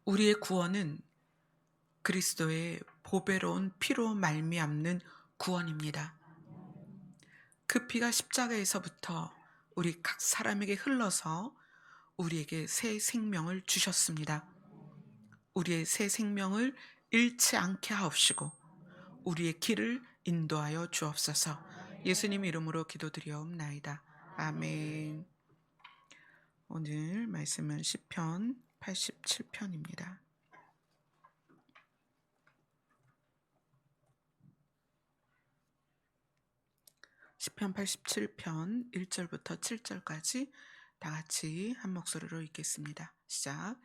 우리의 구원은 그리스도의 보배로운 피로 말미암는 구원입니다. 그 피가 십자가에서부터 우리 각 사람에게 흘러서 우리에게 새 생명을 주셨습니다. 우리의 새 생명을 잃지 않게 하옵시고 우리의 길을 인도하여 주옵소서. 예수님 이름으로 기도드리옵나이다. 아멘. 오늘 말씀은 시편 87편입니다. 시편 87편 1절부터 7절까지 다 같이 한 목소리로 읽겠습니다. 시작.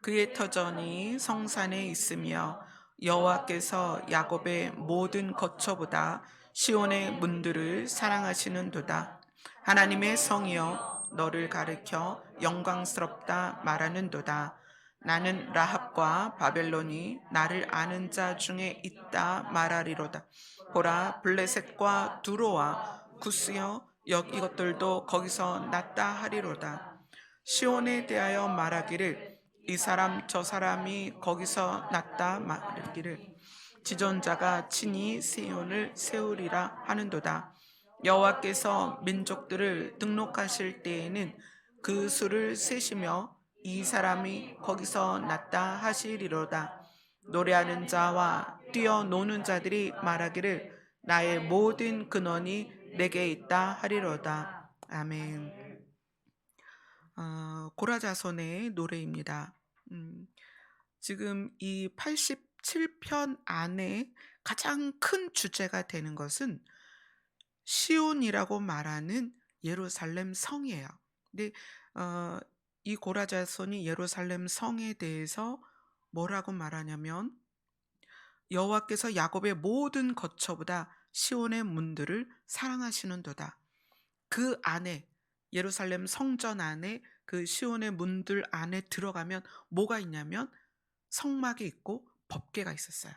그의 터전이 성산에 있으며 여호와께서 야곱의 모든 거처보다 시온의 문들을 사랑하시는도다. 하나님의 성이여 너를 가리켜 영광스럽다 말하는도다. 나는 라합과 바벨론이 나를 아는 자 중에 있다 말하리로다. 보라, 블레셋과 두로와 구스여 이것들도 거기서 났다 하리로다. 시온에 대하여 말하기를 이 사람 저 사람이 거기서 났다 말하기를 지존자가 친히 시온을 세우리라 하는도다. 여호와께서 민족들을 등록하실 때에는 그 수를 세시며 이 사람이 거기서 났다 하시리로다. 노래하는 자와 뛰어노는 자들이 말하기를 나의 모든 근원이 내게 있다 하리로다. 아멘. 고라자손의 노래입니다. 지금 이 87편 안에 가장 큰 주제가 되는 것은 시온이라고 말하는 예루살렘 성이에요. 근데 이 고라자손이 예루살렘 성에 대해서 뭐라고 말하냐면 여호와께서 야곱의 모든 거처보다 시온의 문들을 사랑하시는도다. 그 안에 예루살렘 성전 안에 그 시온의 문들 안에 들어가면 뭐가 있냐면 성막이 있고 법궤가 있었어요.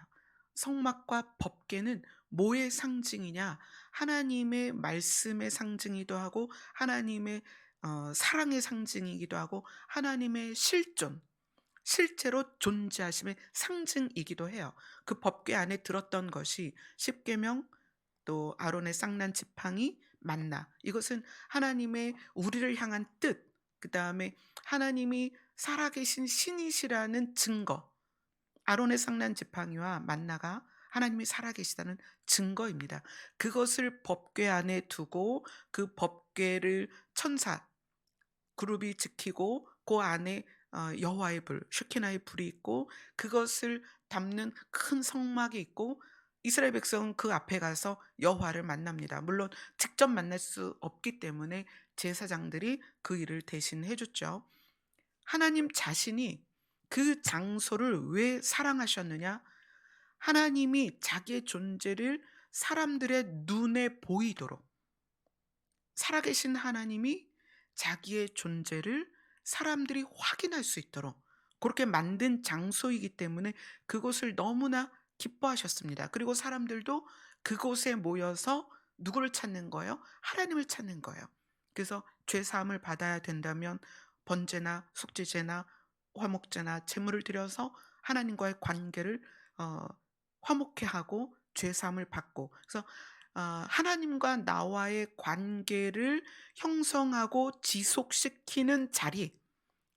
성막과 법궤는 뭐의 상징이냐? 하나님의 말씀의 상징이기도 하고 하나님의 사랑의 상징이기도 하고 하나님의 실제로 존재하심의 상징이기도 해요. 그 법궤 안에 들었던 것이 십계명, 또 아론의 쌍난 지팡이, 만나. 이것은 하나님의 우리를 향한 뜻, 그다음에 하나님이 살아계신 신이시라는 증거. 아론의 쌍난 지팡이와 만나가 하나님이 살아계시다는 증거입니다. 그것을 법궤 안에 두고 그 법궤를 천사 그룹이 지키고 그 안에 여호와의 불, 쉐키나의 불이 있고 그것을 담는 큰 성막이 있고 이스라엘 백성은 그 앞에 가서 여호와를 만납니다. 물론 직접 만날 수 없기 때문에 제사장들이 그 일을 대신해 줬죠. 하나님 자신이 그 장소를 왜 사랑하셨느냐? 하나님이 자기의 존재를 사람들의 눈에 보이도록 살아계신 하나님이 자기의 존재를 사람들이 확인할 수 있도록 그렇게 만든 장소이기 때문에 그곳을 너무나 기뻐하셨습니다. 그리고 사람들도 그곳에 모여서 누구를 찾는 거예요? 하나님을 찾는 거예요. 그래서 죄 사함을 받아야 된다면 번제나 속죄제나 화목제나 제물을 드려서 하나님과의 관계를 어, 화목케 하고 죄 사함을 받고 그래서 하나님과 나와의 관계를 형성하고 지속시키는 자리,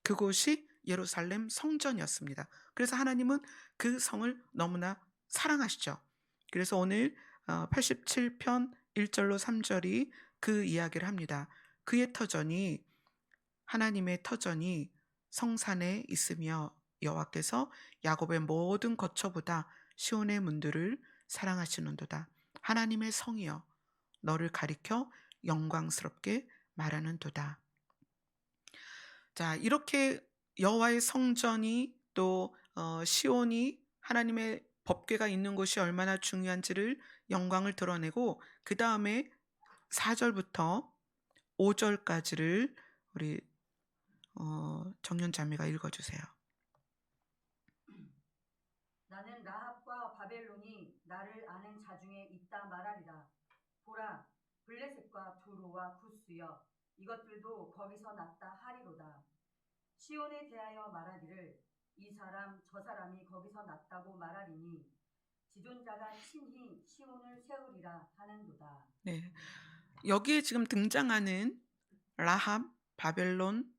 그곳이 예루살렘 성전이었습니다. 그래서 하나님은 그 성을 너무나 사랑하시죠. 그래서 오늘 87편 1절로 3절이 그 이야기를 합니다. 그의 터전이 하나님의 터전이 성산에 있으며 여호와께서 야곱의 모든 거처보다 시온의 문들을 사랑하시는도다. 하나님의 성이여 너를 가리켜 영광스럽게 말하는도다. 자, 이렇게 여호와의 성전이 또 시온이 하나님의 법궤가 있는 곳이 얼마나 중요한지를 영광을 드러내고 그 다음에 4절부터 5절까지를 우리 정윤 자매가 읽어주세요. 나는 라합과 바벨론이 나를 아는 자 중에 있다 말하리라. 보라, 블레셋과 두로와 구스여 이것들도 거기서 났다 하리로다. 시온에 대하여 말하기를 이 사람 저 사람이 거기서 났다고 말하리니 지존자가 친히 시온을 세우리라 하는도다. 네. 여기에 지금 등장하는 라합, 바벨론,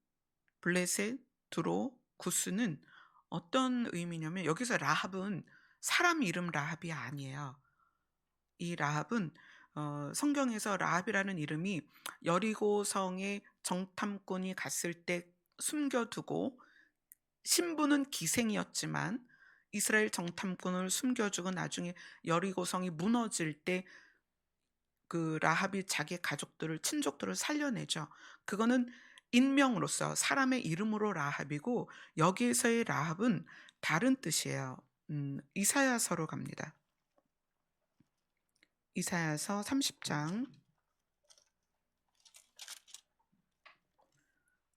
블레셋, 두로, 구스는 어떤 의미냐면 여기서 라합은 사람 이름 라합이 아니에요. 이 라합은 성경에서 라합이라는 이름이 여리고성에 정탐꾼이 갔을 때 숨겨두고 신부는 기생이었지만 이스라엘 정탐꾼을 숨겨주고 나중에 여리고성이 무너질 때 그 라합이 자기 가족들을 친족들을 살려내죠. 그거는 인명으로서 사람의 이름으로 라합이고 여기에서의 라합은 다른 뜻이에요. 이사야서로 갑니다. 이사야서 30장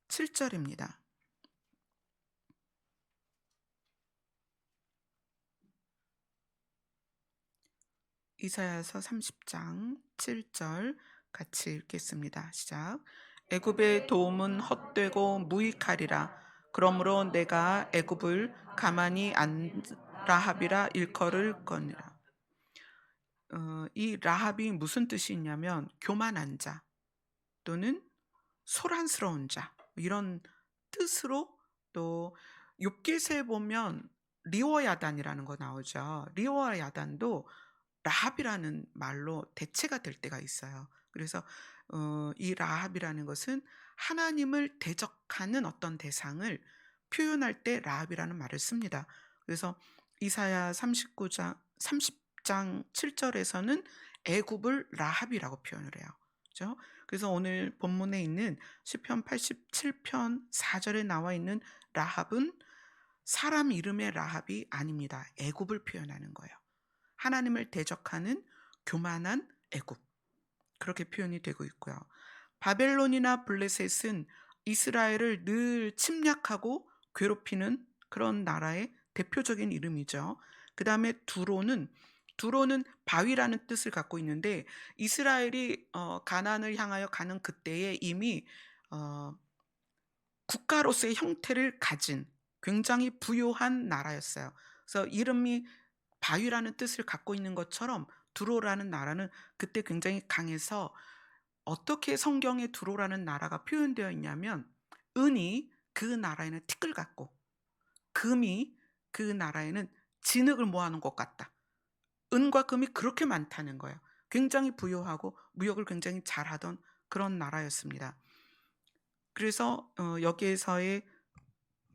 7절입니다. 이사야서 30장 7절 같이 읽겠습니다. 시작. 애굽의 도움은 헛되고 무익하리라. 그러므로 내가 애굽을 가만히 안 라합이라 일컬을 거니라. 이 라합이 무슨 뜻이 있냐면 교만한 자 또는 소란스러운 자 이런 뜻으로 또 욥기서에 보면 리워야단이라는 거 나오죠. 리워야단도 라합이라는 말로 대체가 될 때가 있어요. 그래서 이 라합이라는 것은 하나님을 대적하는 어떤 대상을 표현할 때 라합이라는 말을 씁니다. 그래서 이사야 30장 7절에서는 애굽을 라합이라고 표현을 해요. 그렇죠? 그래서 오늘 본문에 있는 시편 87편 4절에 나와 있는 라합은 사람 이름의 라합이 아닙니다. 애굽을 표현하는 거예요. 하나님을 대적하는 교만한 애굽. 그렇게 표현이 되고 있고요. 바벨론이나 블레셋은 이스라엘을 늘 침략하고 괴롭히는 그런 나라의 대표적인 이름이죠. 그 다음에 두로는 바위라는 뜻을 갖고 있는데 이스라엘이 가나안을 향하여 가는 그때에 이미 국가로서의 형태를 가진 굉장히 부유한 나라였어요. 그래서 이름이 바위라는 뜻을 갖고 있는 것처럼 두로라는 나라는 그때 굉장히 강해서 어떻게 성경에 두로라는 나라가 표현되어 있냐면 은이 그 나라에는 티끌 같고 금이 그 나라에는 진흙을 모아놓은 것 같다. 은과 금이 그렇게 많다는 거예요. 굉장히 부유하고 무역을 굉장히 잘하던 그런 나라였습니다. 그래서 여기에서의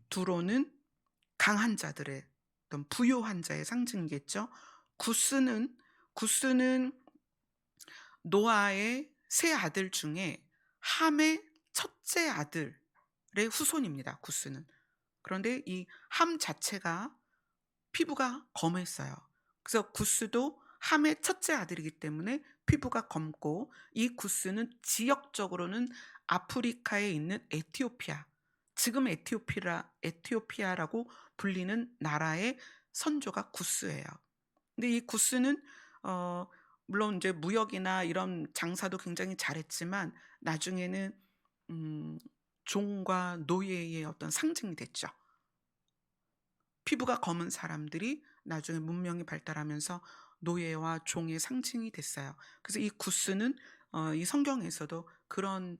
두로는 강한 자들의 어떤 부유한 자의 상징이겠죠. 구스는 노아의 세 아들 중에 함의 첫째 아들의 후손입니다. 구스는. 그런데 이 함 자체가 피부가 검했어요. 그래서 구스도 함의 첫째 아들이기 때문에 피부가 검고 이 구스는 지역적으로는 아프리카에 있는 에티오피아, 지금 에티오피아라고 불리는 나라의 선조가 구스예요. 근데 이 구스는 물론 이제 무역이나 이런 장사도 굉장히 잘했지만 나중에는 종과 노예의 어떤 상징이 됐죠. 피부가 검은 사람들이 나중에 문명이 발달하면서 노예와 종의 상징이 됐어요. 그래서 이 구스는 이 성경에서도 그런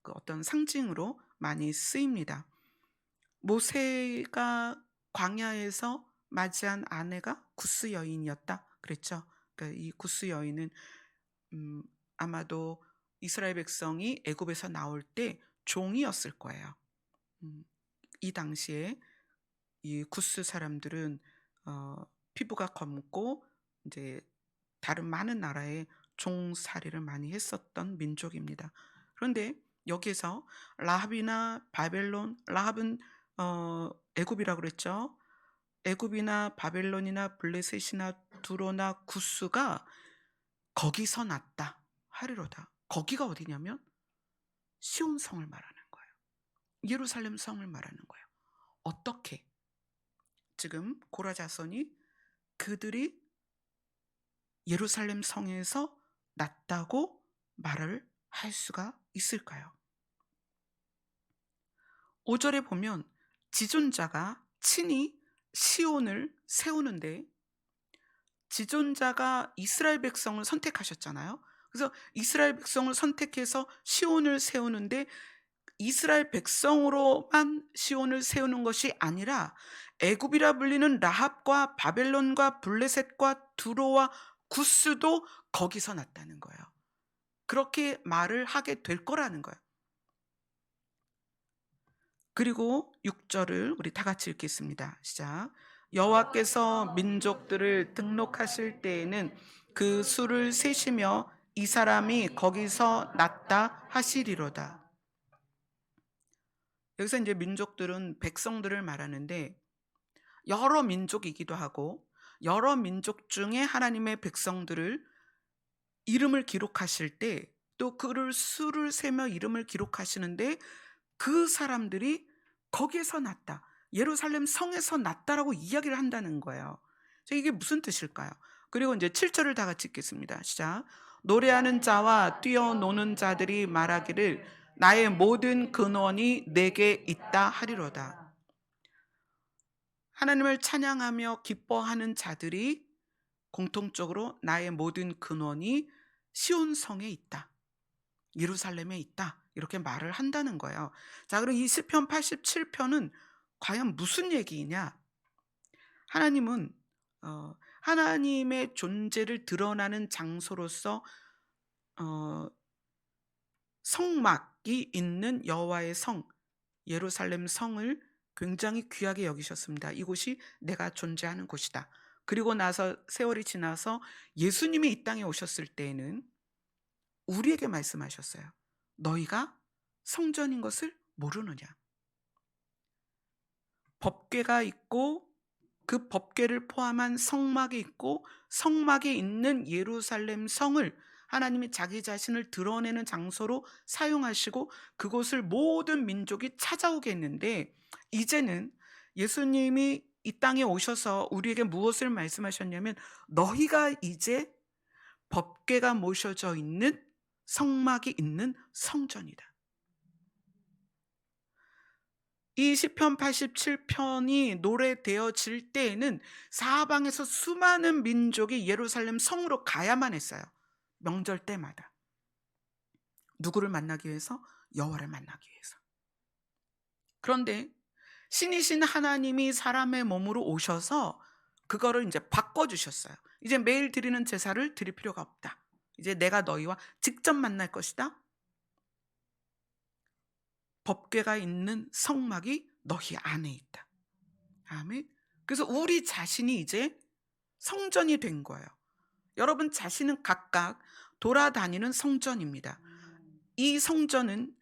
그 어떤 상징으로 많이 쓰입니다. 모세가 광야에서 맞이한 아내가 구스 여인이었다 그랬죠. 그러니까 이 구스 여인은 아마도 이스라엘 백성이 애굽에서 나올 때 종이었을 거예요. 이 당시에 이 구스 사람들은 피부가 검고 이제 다른 많은 나라에 종살이를 많이 했었던 민족입니다. 그런데 여기에서 라합이나 바벨론, 라합은 애굽이라고 그랬죠. 애굽이나 바벨론이나 블레셋이나 두로나 구스가 거기서 났다 하리로다. 거기가 어디냐면 시온 성을 말하는 거예요. 예루살렘 성을 말하는 거예요. 어떻게? 지금 고라 자손이 그들이 예루살렘 성에서 났다고 말을 할 수가 있을까요? 5절에 보면 지존자가 친히 시온을 세우는데 지존자가 이스라엘 백성을 선택하셨잖아요. 그래서 이스라엘 백성을 선택해서 시온을 세우는데 이스라엘 백성으로만 시온을 세우는 것이 아니라 애굽이라 불리는 라합과 바벨론과 블레셋과 두로와 구스도 거기서 났다는 거예요. 그렇게 말을 하게 될 거라는 거예요. 그리고 6절을 우리 다 같이 읽겠습니다. 시작. 여호와께서 민족들을 등록하실 때에는 그 수를 세시며 이 사람이 거기서 났다 하시리로다. 여기서 이제 민족들은 백성들을 말하는데 여러 민족이기도 하고 여러 민족 중에 하나님의 백성들을 이름을 기록하실 때 또 그를 수를 세며 이름을 기록하시는데 그 사람들이 거기에서 났다. 예루살렘 성에서 났다라고 이야기를 한다는 거예요. 이게 무슨 뜻일까요? 그리고 이제 7절을 다 같이 읽겠습니다. 시작. 노래하는 자와 뛰어노는 자들이 말하기를 나의 모든 근원이 내게 있다 하리로다. 하나님을 찬양하며 기뻐하는 자들이 공통적으로 나의 모든 근원이 시온 성에 있다. 예루살렘에 있다. 이렇게 말을 한다는 거예요. 자, 그럼 이 시편 87편은 과연 무슨 얘기이냐? 하나님은 하나님의 존재를 드러나는 장소로서 성막이 있는 여호와의 성 예루살렘 성을 굉장히 귀하게 여기셨습니다. 이곳이 내가 존재하는 곳이다. 그리고 나서 세월이 지나서 예수님이 이 땅에 오셨을 때에는 우리에게 말씀하셨어요. 너희가 성전인 것을 모르느냐? 법궤가 있고 그 법궤를 포함한 성막이 있고 성막에 있는 예루살렘 성을 하나님이 자기 자신을 드러내는 장소로 사용하시고 그곳을 모든 민족이 찾아오게 했는데 이제는 예수님이 이 땅에 오셔서 우리에게 무엇을 말씀하셨냐면 너희가 이제 법궤가 모셔져 있는 성막이 있는 성전이다. 이 시편 87편이 노래되어질 때에는 사방에서 수많은 민족이 예루살렘 성으로 가야만 했어요. 명절 때마다. 누구를 만나기 위해서? 여호와를 만나기 위해서. 그런데 신이신 하나님이 사람의 몸으로 오셔서 그거를 이제 바꿔주셨어요. 이제 매일 드리는 제사를 드릴 필요가 없다. 이제 내가 너희와 직접 만날 것이다. 법궤가 있는 성막이 너희 안에 있다. 아멘. 그래서 우리 자신이 이제 성전이 된 거예요. 여러분 자신은 각각 돌아다니는 성전입니다. 이 성전은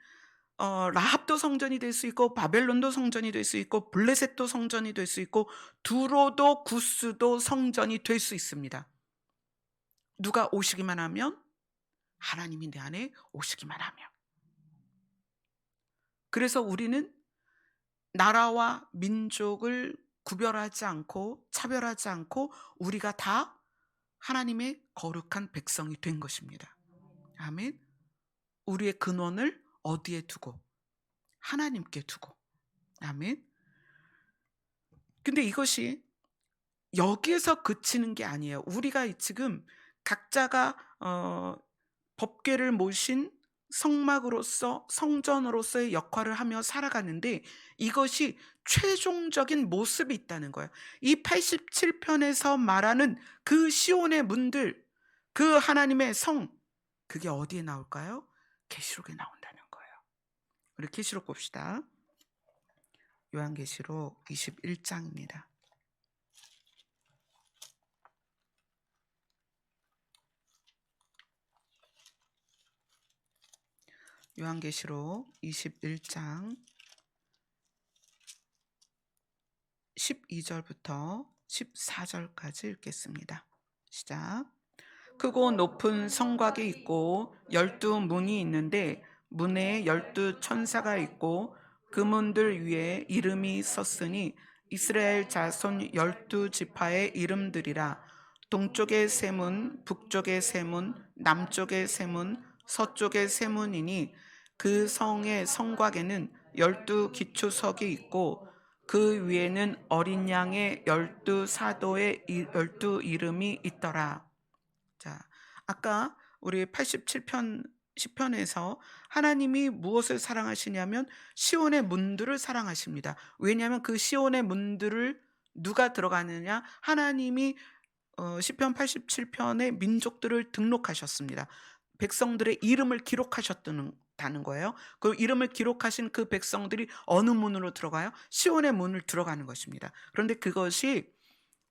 라합도 성전이 될 수 있고 바벨론도 성전이 될 수 있고 블레셋도 성전이 될 수 있고 두로도 구스도 성전이 될 수 있습니다. 누가 오시기만 하면 하나님이 내 안에 오시기만 하면. 그래서 우리는 나라와 민족을 구별하지 않고 차별하지 않고 우리가 다 하나님의 거룩한 백성이 된 것입니다. 아멘. 우리의 근원을 어디에 두고? 하나님께 두고. 아멘. 근데 이것이 여기에서 그치는 게 아니에요. 우리가 지금 각자가 법궤를 모신 성막으로서 성전으로서의 역할을 하며 살아가는데 이것이 최종적인 모습이 있다는 거예요. 이 87편에서 말하는 그 시온의 문들, 그 하나님의 성, 그게 어디에 나올까요? 계시록에 나온다는 거예요. 우리 계시록 봅시다. 요한계시록 21장입니다. 요한계시록 21장 12절부터 14절까지 읽겠습니다. 시작. 크고 높은 성곽이 있고 12문이 있는데 문에 12천사가 있고 그 문들 위에 이름이 섰으니 이스라엘 자손 12지파의 이름들이라. 동쪽의 세 문, 북쪽의 세 문, 남쪽의 세 문, 서쪽의 세 문이니 그 성의 성곽에는 12기초석이 있고 그 위에는 어린 양의 12 사도의 12 이름이 있더라. 자, 아까 우리 87편 시편에서 하나님이 무엇을 사랑하시냐면 시온의 문들을 사랑하십니다. 왜냐하면 그 시온의 문들을 누가 들어가느냐? 하나님이 시편 87편의 민족들을 등록하셨습니다. 백성들의 이름을 기록하셨다는 거예요. 그 이름을 기록하신 그 백성들이 어느 문으로 들어가요? 시온의 문을 들어가는 것입니다. 그런데 그것이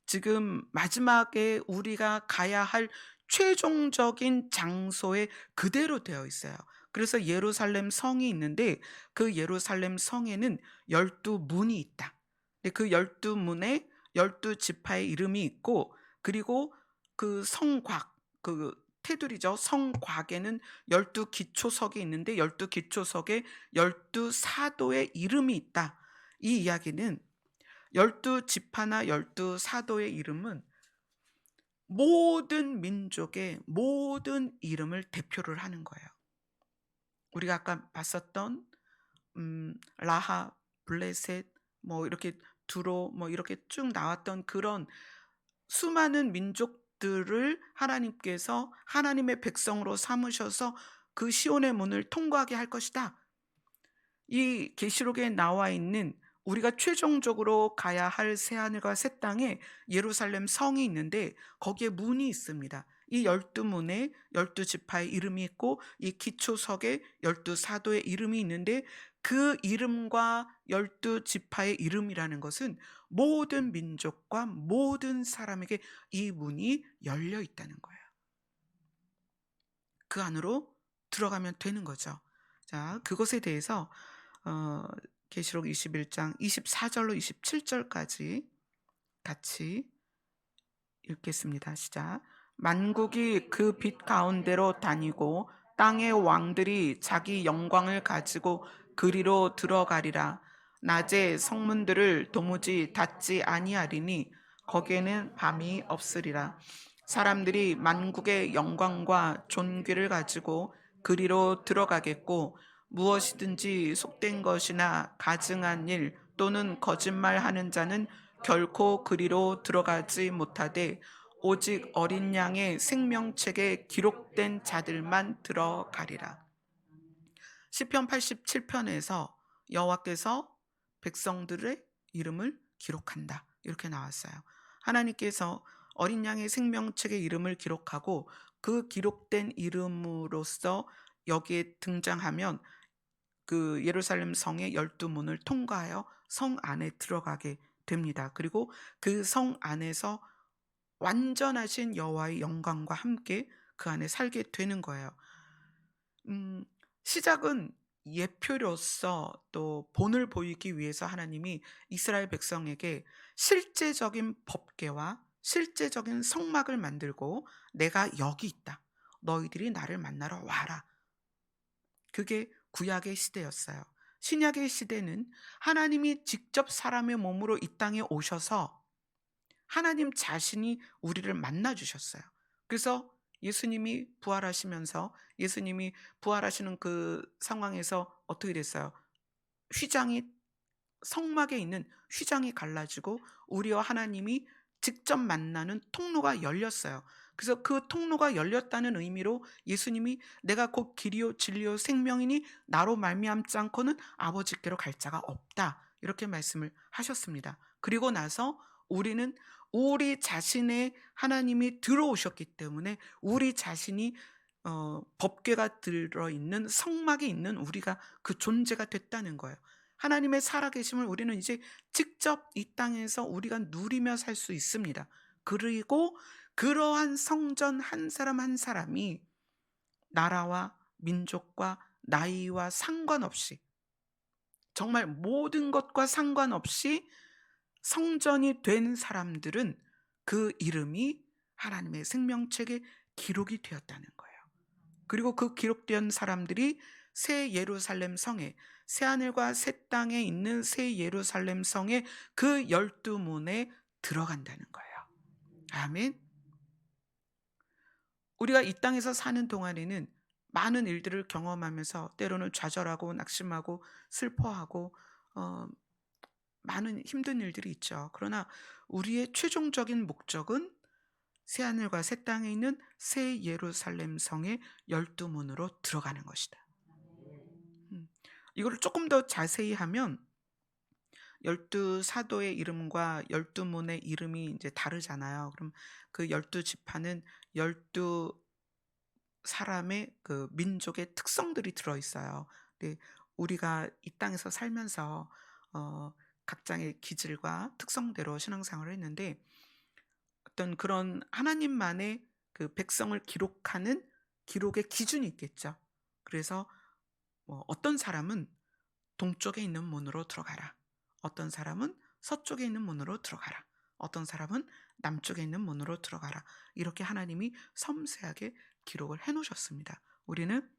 지금 마지막에 우리가 가야 할 최종적인 장소에 그대로 되어 있어요. 그래서 예루살렘 성이 있는데 그 예루살렘 성에는 12문이 있다. 근데 그 12문에 12지파의 이름이 있고, 그리고 그 성곽, 그 테두리죠. 성곽에는 12기초석이 있는데 12기초석에 12사도의 이름이 있다. 이 이야기는 12지파나 12사도의 이름은 모든 민족의 모든 이름을 대표를 하는 거예요. 우리가 아까 봤었던 라하, 블레셋, 뭐 이렇게 두로, 뭐 이렇게 쭉 나왔던 그런 수많은 민족들을 하나님께서 하나님의 백성으로 삼으셔서 그 시온의 문을 통과하게 할 것이다. 이 계시록에 나와 있는 우리가 최종적으로 가야 할 새하늘과 새 땅에 예루살렘 성이 있는데 거기에 문이 있습니다. 이 12문에 12지파의 이름이 있고 이 기초석에 12사도의 이름이 있는데 그 이름과 12지파의 이름이라는 것은 모든 민족과 모든 사람에게 이 문이 열려 있다는 거예요. 그 안으로 들어가면 되는 거죠. 자, 그것에 대해서 어, 계시록 21장 24절로 27절까지 같이 읽겠습니다. 시작. 만국이 그 빛 가운데로 다니고 땅의 왕들이 자기 영광을 가지고 그리로 들어가리라. 낮에 성문들을 도무지 닫지 아니하리니 거기에는 밤이 없으리라. 사람들이 만국의 영광과 존귀를 가지고 그리로 들어가겠고 무엇이든지 속된 것이나 가증한 일 또는 거짓말하는 자는 결코 그리로 들어가지 못하되 오직 어린 양의 생명책에 기록된 자들만 들어가리라. 시편 87편에서 여호와께서 백성들의 이름을 기록한다. 이렇게 나왔어요. 하나님께서 어린 양의 생명책에 이름을 기록하고 그 기록된 이름으로써 여기에 등장하면 그 예루살렘 성의 12문을 통과하여 성 안에 들어가게 됩니다. 그리고 그 성 안에서 완전하신 여호와의 영광과 함께 그 안에 살게 되는 거예요. 시작은 예표로서 또 본을 보이기 위해서 하나님이 이스라엘 백성에게 실제적인 법궤와 실제적인 성막을 만들고 내가 여기 있다. 너희들이 나를 만나러 와라. 그게 구약의 시대였어요. 신약의 시대는 하나님이 직접 사람의 몸으로 이 땅에 오셔서 하나님 자신이 우리를 만나 주셨어요. 그래서 예수님이 부활하시면서 예수님이 부활하시는 그 상황에서 어떻게 됐어요? 휘장이 성막에 있는 휘장이 갈라지고 우리와 하나님이 직접 만나는 통로가 열렸어요. 그래서 그 통로가 열렸다는 의미로 예수님이 내가 곧 길이요 진리요 생명이니 나로 말미암지 않고는 아버지께로 갈 자가 없다. 이렇게 말씀을 하셨습니다. 그리고 나서 우리는 우리 자신의 하나님이 들어오셨기 때문에 우리 자신이 법궤가 들어있는 성막에 있는 우리가 그 존재가 됐다는 거예요. 하나님의 살아계심을 우리는 이제 직접 이 땅에서 우리가 누리며 살 수 있습니다. 그리고 그러한 성전 한 사람 한 사람이 나라와 민족과 나이와 상관없이 정말 모든 것과 상관없이 성전이 된 사람들은 그 이름이 하나님의 생명책에 기록이 되었다는 거예요. 그리고 그 기록된 사람들이 새 예루살렘 성에 새하늘과 새 땅에 있는 새 예루살렘 성의 그 12문에 들어간다는 거예요. 아멘. 우리가 이 땅에서 사는 동안에는 많은 일들을 경험하면서 때로는 좌절하고 낙심하고 슬퍼하고 어, 많은 힘든 일들이 있죠. 그러나 우리의 최종적인 목적은 새하늘과 새 땅에 있는 새 예루살렘 성의 12 문으로 들어가는 것이다. 음. 이거를 조금 더 자세히 하면 12 사도의 이름과 12 문의 이름이 이제 다르잖아요. 그럼 그 12 지파는 12 사람의 그 민족의 특성들이 들어 있어요. 근데 우리가 이 땅에서 살면서 어 각장의 기질과 특성대로 신앙생활을 했는데 어떤 그런 하나님만의 그 백성을 기록하는 기록의 기준이 있겠죠. 그래서 뭐 어떤 사람은 동쪽에 있는 문으로 들어가라. 어떤 사람은 서쪽에 있는 문으로 들어가라. 어떤 사람은 남쪽에 있는 문으로 들어가라. 이렇게 하나님이 섬세하게 기록을 해 놓으셨습니다. 우리는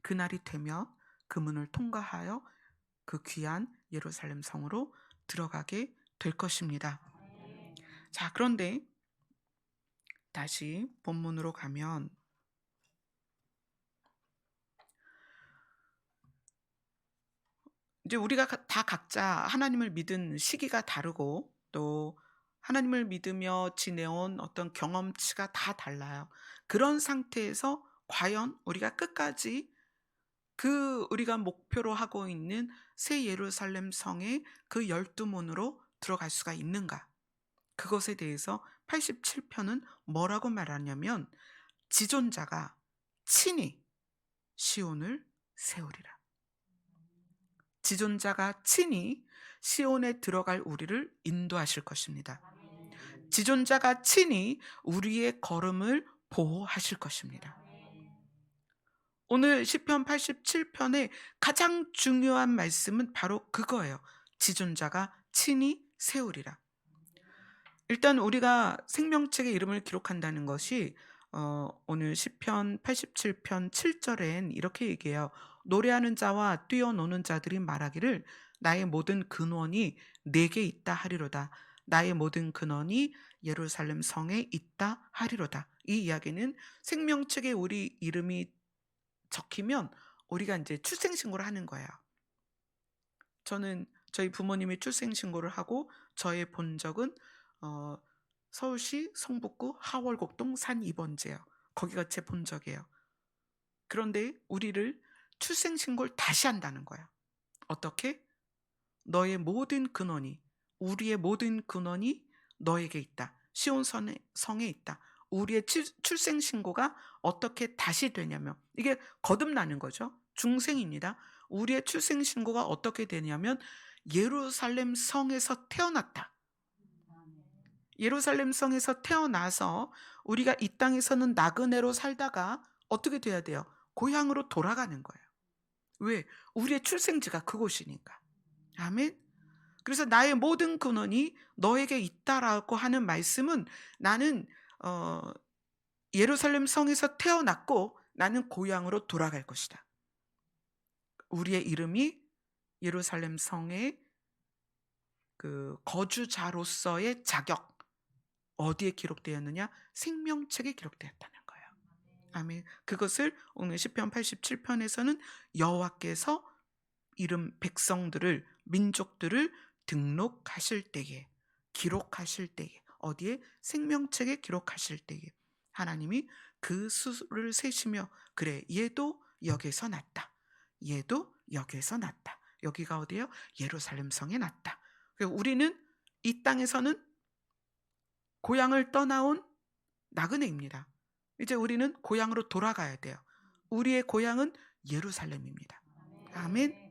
그날이 되면 그 문을 통과하여 그 귀한 예루살렘 성으로 들어가게 될 것입니다. 자, 그런데 다시 본문으로 가면 이제 우리가 다 각자 하나님을 믿은 시기가 다르고 또 하나님을 믿으며 지내온 어떤 경험치가 다 달라요. 그런 상태에서 과연 우리가 끝까지 그 우리가 목표로 하고 있는 새 예루살렘 성의 그 12 문으로 들어갈 수가 있는가? 그것에 대해서 87편은 뭐라고 말하냐면 지존자가 친히 시온을 세우리라. 지존자가 친히 시온에 들어갈 우리를 인도하실 것입니다. 지존자가 친히 우리의 걸음을 보호하실 것입니다. 오늘 시편 87편의 가장 중요한 말씀은 바로 그거예요. 지존자가 친히 세우리라. 일단 우리가 생명책의 이름을 기록한다는 것이 오늘 시편 87편 7절엔 이렇게 얘기해요. 노래하는 자와 뛰어노는 자들이 말하기를 나의 모든 근원이 내게 있다 하리로다. 나의 모든 근원이 예루살렘 성에 있다 하리로다. 이 이야기는 생명책에 우리 이름이 적히면 우리가 이제 출생신고를 하는 거예요. 저는 저희 부모님이 출생신고를 하고 저의 본적은 어, 서울시 성북구 하월곡동 산 2번지예요. 거기가 제 본적이에요. 그런데 우리를 출생신고를 다시 한다는 거예요. 어떻게? 너의 모든 근원이 우리의 모든 근원이 너에게 있다. 성에 있다. 우리의 출생신고가 어떻게 다시 되냐면 이게 거듭나는 거죠. 중생입니다. 우리의 출생신고가 어떻게 되냐면 예루살렘 성에서 태어났다. 예루살렘 성에서 태어나서 우리가 이 땅에서는 나그네로 살다가 어떻게 돼야 돼요? 고향으로 돌아가는 거예요. 왜? 우리의 출생지가 그곳이니까. 아멘. 그래서 나의 모든 근원이 너에게 있다라고 하는 말씀은 나는 어, 예루살렘 성에서 태어났고 나는 고향으로 돌아갈 것이다. 우리의 이름이 예루살렘 성의 그 거주자로서의 자격 어디에 기록되었느냐? 생명책에 기록되었다는 거예요. 아멘. 그것을 오늘 시편 87편에서는 여호와께서 이름 백성들을 민족들을 등록하실 때에 기록하실 때에 어디에 생명책에 기록하실 때에 하나님이 그 수를 세시며 그래 얘도 여기서 났다. 얘도 여기서 났다. 여기가 어디예요? 예루살렘 성에 났다. 우리는 이 땅에서는 고향을 떠나온 나그네입니다. 이제 우리는 고향으로 돌아가야 돼요. 우리의 고향은 예루살렘입니다. 아멘.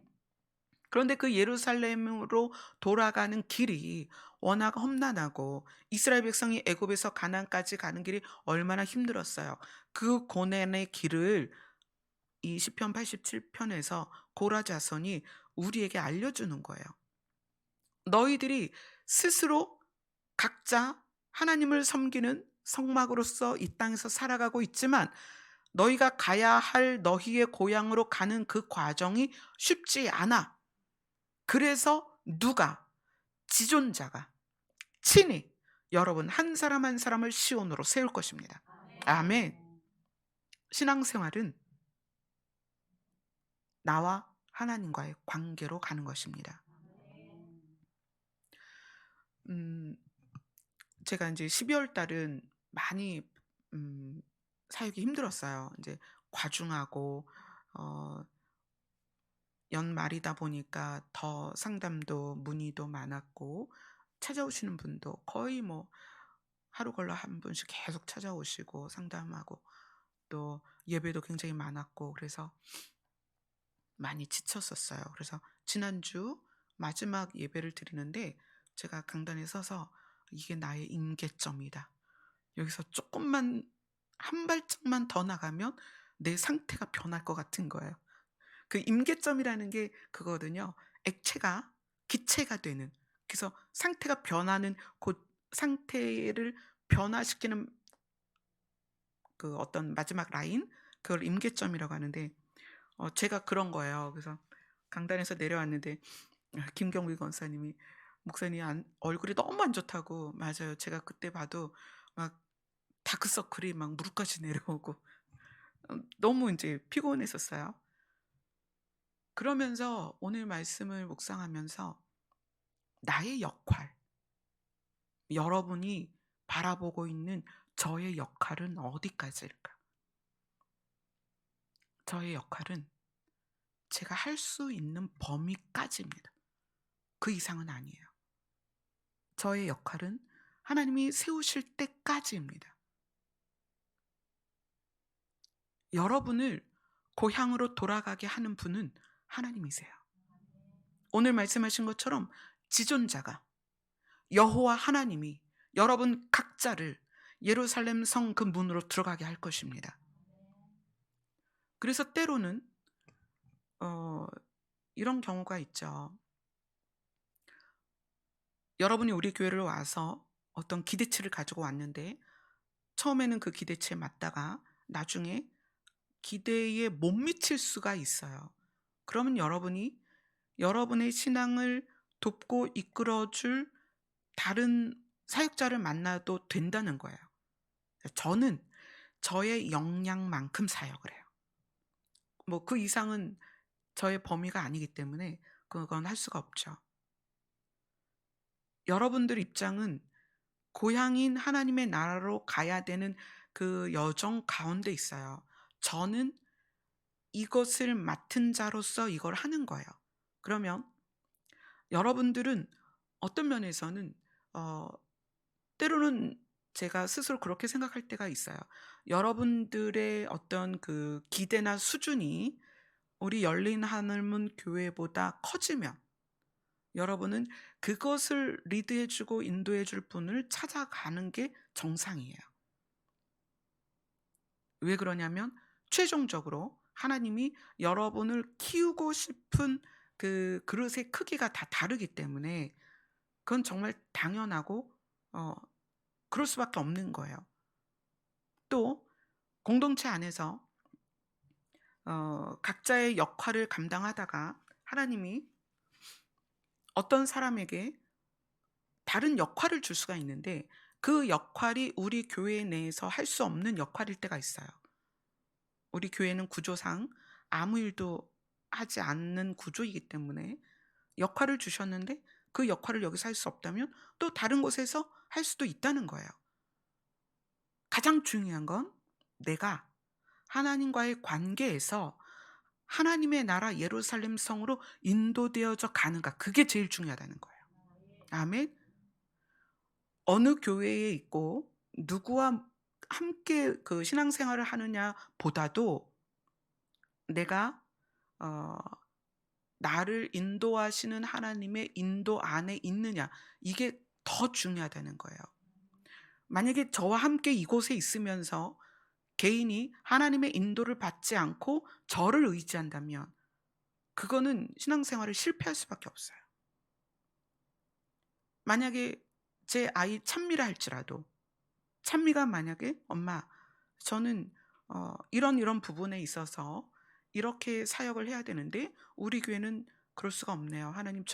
그런데 그 예루살렘으로 돌아가는 길이 워낙 험난하고 이스라엘 백성이 애굽에서 가나안까지 가는 길이 얼마나 힘들었어요. 그 고난의 길을 이 시편 87편에서 고라 자손이 우리에게 알려주는 거예요. 너희들이 스스로 각자 하나님을 섬기는 성막으로서 이 땅에서 살아가고 있지만 너희가 가야 할 너희의 고향으로 가는 그 과정이 쉽지 않아. 그래서 누가 지존자가 친히 여러분 한 사람 한 사람을 시온으로 세울 것입니다. 아멘. 신앙생활은 나와 하나님과의 관계로 가는 것입니다. 음 제가 이제 12월 달은 많이 음 사역이 힘들었어요. 이제 과중하고 어 연말이다 보니까 더 상담도 문의도 많았고, 찾아오시는 분도 거의 뭐 하루 걸러 한 분씩 계속 찾아오시고 상담하고, 또 예배도 굉장히 많았고, 그래서 많이 지쳤었어요. 그래서 지난주 마지막 예배를 드리는데 제가 강단에 서서 '이게 나의 임계점이다. 여기서 조금만 한 발짝만 더 나가면 내 상태가 변할 것 같은 거예요.' 그 임계점이라는 게 그거거든요. 액체가 기체가 되는, 그래서 상태가 변하는, 그 상태를 변화시키는 그 어떤 마지막 라인, 그걸 임계점이라고 하는데, 제가 그런 거예요. 그래서 강단에서 내려왔는데 김경미 권사님이 "목사님 얼굴이 너무 안 좋다."고. 맞아요. 제가 그때 봐도 막 다크서클이 막 무릎까지 내려오고 너무 이제 피곤했었어요. 그러면서 오늘 말씀을 묵상하면서 나의 역할, 여러분이 바라보고 있는 저의 역할은 어디까지일까? 저의 역할은 제가 할 수 있는 범위까지입니다. 그 이상은 아니에요. 저의 역할은 하나님이 세우실 때까지입니다. 여러분을 고향으로 돌아가게 하는 분은 하나님이세요. 오늘 말씀하신 것처럼 지존자가, 여호와 하나님이 여러분 각자를 예루살렘 성 그 문으로 들어가게 할 것입니다. 그래서 때로는 어 이런 경우가 있죠. 여러분이 우리 교회를 와서 어떤 기대치를 가지고 왔는데 처음에는 그 기대치에 맞다가 나중에 기대에 못 미칠 수가 있어요. 그러면 여러분이 여러분의 신앙을 돕고 이끌어 줄 다른 사역자를 만나도 된다는 거예요. 저는 저의 역량만큼 사역을 해요. 뭐 그 이상은 저의 범위가 아니기 때문에 그건 할 수가 없죠. 여러분들 입장은 고향인 하나님의 나라로 가야 되는 그 여정 가운데 있어요. 저는 이것을 맡은 자로서 이걸 하는 거예요. 그러면 여러분들은 어떤 면에서는 어 때로는 제가 스스로 그렇게 생각할 때가 있어요. 여러분들의 어떤 그 기대나 수준이 우리 열린 하늘문 교회보다 커지면 여러분은 그것을 리드해 주고 인도해 줄 분을 찾아가는 게 정상이에요. 왜 그러냐면 최종적으로 하나님이 여러분을 키우고 싶은 그 그릇의 크기가 다 다르기 때문에 그건 정말 당연하고 어 그럴 수밖에 없는 거예요. 또 공동체 안에서 각자의 역할을 감당하다가 하나님이 어떤 사람에게 다른 역할을 줄 수가 있는데 그 역할이 우리 교회 내에서 할 수 없는 역할일 때가 있어요. 우리 교회는 구조상 아무 일도 하지 않는 구조이기 때문에 역할을 주셨는데 그 역할을 여기서 할 수 없다면 또 다른 곳에서 할 수도 있다는 거예요. 가장 중요한 건 내가 하나님과의 관계에서 하나님의 나라 예루살렘 성으로 인도되어져 가는가, 그게 제일 중요하다는 거예요. 아멘. 어느 교회에 있고 누구와 함께 그 신앙생활을 하느냐 보다도 내가 어 나를 인도하시는 하나님의 인도 안에 있느냐, 이게 더 중요하다는 거예요. 만약에 저와 함께 이곳에 있으면서 개인이 하나님의 인도를 받지 않고 저를 의지한다면 그거는 신앙생활을 실패할 수밖에 없어요. 만약에 제 아이 찬미라 할지라도 찬미가 만약에 "엄마, 저는 이런 부분에 있어서 이렇게 사역을 해야 되는데 우리 교회는 그럴 수가 없네요. 하나님,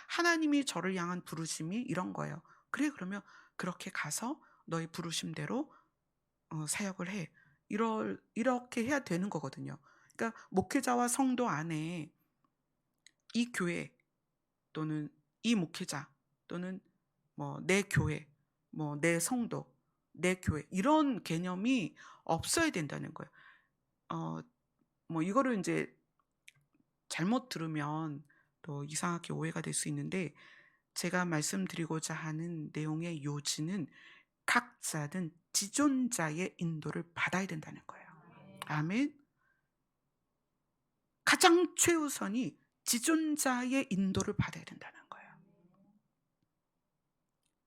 하나님이 저를 향한 부르심이 이런 거예요." "그래, 그러면 그렇게 가서 너의 부르심대로 사역을 해." 이렇게 해야 되는 거거든요. 그러니까 목회자와 성도 안에 이 교회 또는 이 목회자 또는 뭐 내 교회, 뭐 내 성도, 내 교회 이런 개념이 없어야 된다는 거예요. 어 뭐 이거를 이제 잘못 들으면 또 이상하게 오해가 될 수 있는데, 제가 말씀드리고자 하는 내용의 요지는 각자는 지존자의 인도를 받아야 된다는 거예요. 아멘. 가장 최우선이 지존자의 인도를 받아야 된다는 거예요.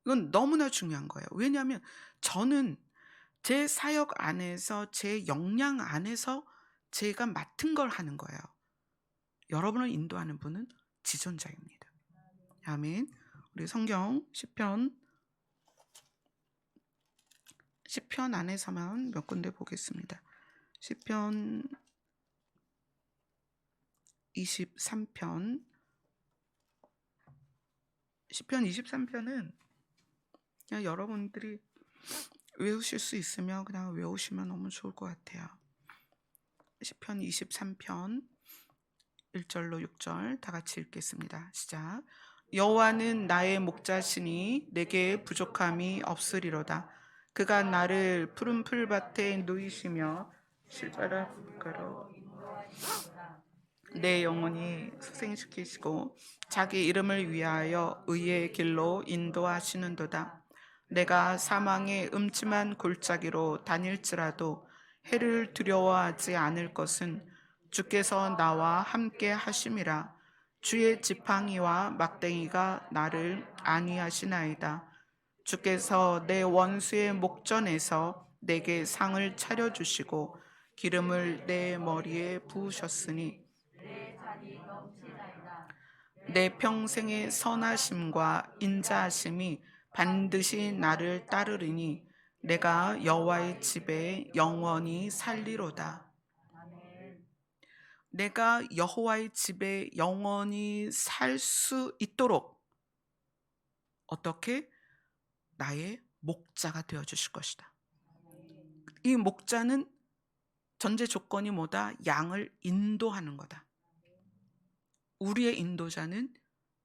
이건 너무나 중요한 거예요. 왜냐하면 저는 제 사역 안에서 제 역량 안에서 제가 맡은 걸 하는 거예요. 여러분을 인도하는 분은 지존자입니다. 아멘. 우리 성경 시편 안에서만 몇 군데 보겠습니다. 시편 23편. 시편 23편은 그냥 여러분들이 외우실 수 있으면 그냥 외우시면 너무 좋을 것 같아요. 시편 23편 1절로 6절 다 같이 읽겠습니다. 시작. 여호와는 나의 목자시니 내게 부족함이 없으리로다. 그가 나를 푸른 풀밭에 누이시며 실바라 물가로 내 영혼이 소생시키시고 자기 이름을 위하여 의의 길로 인도하시는도다. 내가 사망의 음침한 골짜기로 다닐지라도 해를 두려워하지 않을 것은 주께서 나와 함께 하심이라. 주의 지팡이와 막대기가 나를 안위하시나이다. 주께서 내 원수의 목전에서 내게 상을 차려주시고 기름을 내 머리에 부으셨으니 내 평생의 선하심과 인자하심이 반드시 나를 따르리니 내가 여호와의 집에 영원히 살리로다. 내가 여호와의 집에 영원히 살 수 있도록 어떻게? 나의 목자가 되어 주실 것이다. 이 목자는 전제 조건이 뭐다? 양을 인도하는 거다. 우리의 인도자는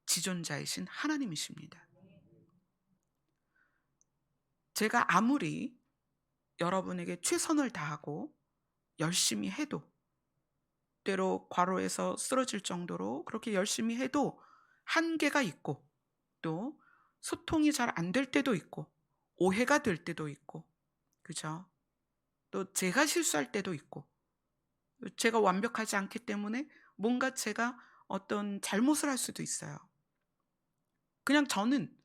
지존자이신 하나님이십니다. 제가 아무리 여러분에게 최선을 다하고 열심히 해도, 때로 과로해서 쓰러질 정도로 그렇게 열심히 해도 한계가 있고, 또 소통이 잘 안 될 때도 있고, 오해가 될 때도 있고, 그죠? 또 제가 실수할 때도 있고, 제가 완벽하지 않기 때문에 뭔가 제가 어떤 잘못을 할 수도 있어요. 그냥 저는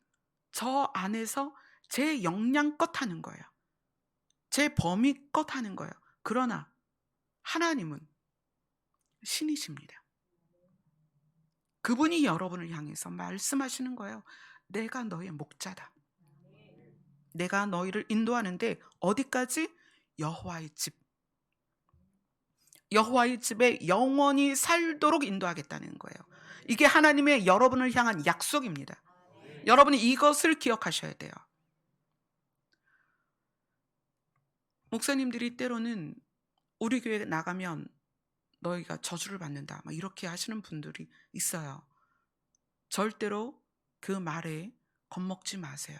저 안에서 제 역량껏 하는 거예요. 제 범위껏 하는 거예요. 그러나 하나님은 신이십니다. 그분이 여러분을 향해서 말씀하시는 거예요. 내가 너의 목자다. 내가 너희를 인도하는데 어디까지? 여호와의 집. 여호와의 집에 영원히 살도록 인도하겠다는 거예요. 이게 하나님의 여러분을 향한 약속입니다. 여러분이 이것을 기억하셔야 돼요. 목사님들이 때로는 우리 교회 나가면 너희가 저주를 받는다, 막 이렇게 하시는 분들이 있어요. 절대로 그 말에 겁먹지 마세요.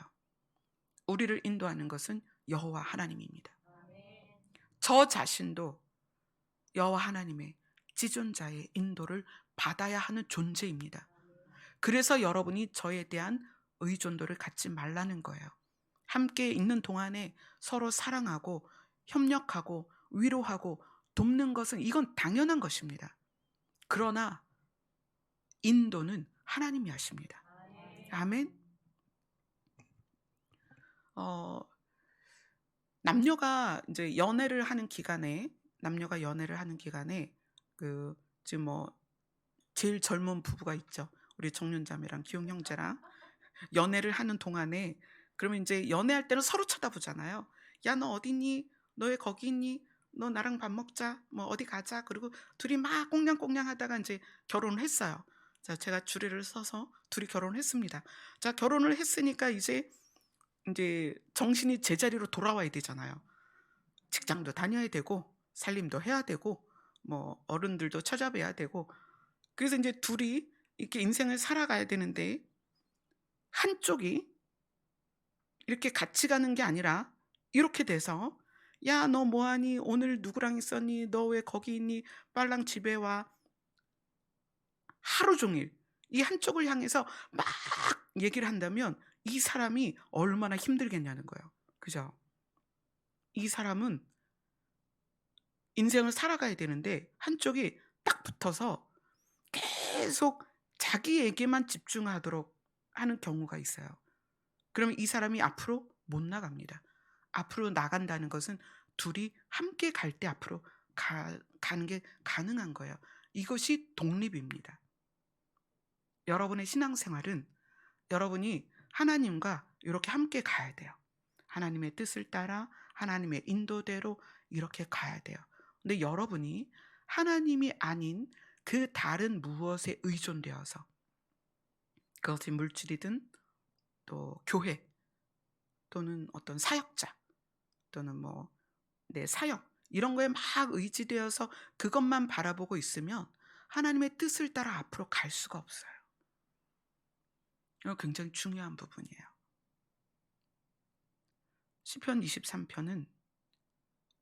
우리를 인도하는 것은 여호와 하나님입니다. 저 자신도 여호와 하나님의 지존자의 인도를 받아야 하는 존재입니다. 그래서 여러분이 저에 대한 의존도를 갖지 말라는 거예요. 함께 있는 동안에 서로 사랑하고 협력하고 위로하고 돕는 것은 이건 당연한 것입니다. 그러나 인도는 하나님이 하십니다. 아멘. 남녀가 연애를 하는 기간에 그 지금 뭐 제일 젊은 부부가 있죠. 우리 정윤자매랑 기용 형제랑 연애를 하는 동안에, 그러면 이제 연애할 때는 서로 쳐다보잖아요. 야, 너 어디 있니? 너 왜 거기 있니? 너 나랑 밥 먹자. 뭐 어디 가자. 그리고 둘이 막 꽁냥꽁냥 하다가 이제 결혼을 했어요. 자, 제가 주례를 서서 둘이 결혼을 했습니다. 자, 결혼을 했으니까 이제 정신이 제자리로 돌아와야 되잖아요. 직장도 다녀야 되고 살림도 해야 되고 뭐 어른들도 찾아뵈야 되고, 그래서 이제 둘이 이렇게 인생을 살아가야 되는데, 한쪽이 이렇게 같이 가는 게 아니라 이렇게 돼서 "야 너 뭐하니? 오늘 누구랑 있었니? 너 왜 거기 있니? 빨랑 집에 와." 하루 종일 이 한쪽을 향해서 막 얘기를 한다면 이 사람이 얼마나 힘들겠냐는 거예요. 그죠? 이 사람은 인생을 살아가야 되는데 한쪽이 딱 붙어서 계속 자기에게만 집중하도록 하는 경우가 있어요. 그러면 이 사람이 앞으로 못 나갑니다. 앞으로 나간다는 것은 둘이 함께 갈 때 앞으로 가는 게 가능한 거예요. 이것이 독립입니다. 여러분의 신앙생활은 여러분이 하나님과 이렇게 함께 가야 돼요. 하나님의 뜻을 따라 하나님의 인도대로 이렇게 가야 돼요. 근데 여러분이 하나님이 아닌 그 다른 무엇에 의존되어서 그것이 물질이든 또 교회 또는 어떤 사역자 또는 뭐 내 사역 이런 거에 막 의지되어서 그것만 바라보고 있으면 하나님의 뜻을 따라 앞으로 갈 수가 없어요. 이거 굉장히 중요한 부분이에요. 시편 23편은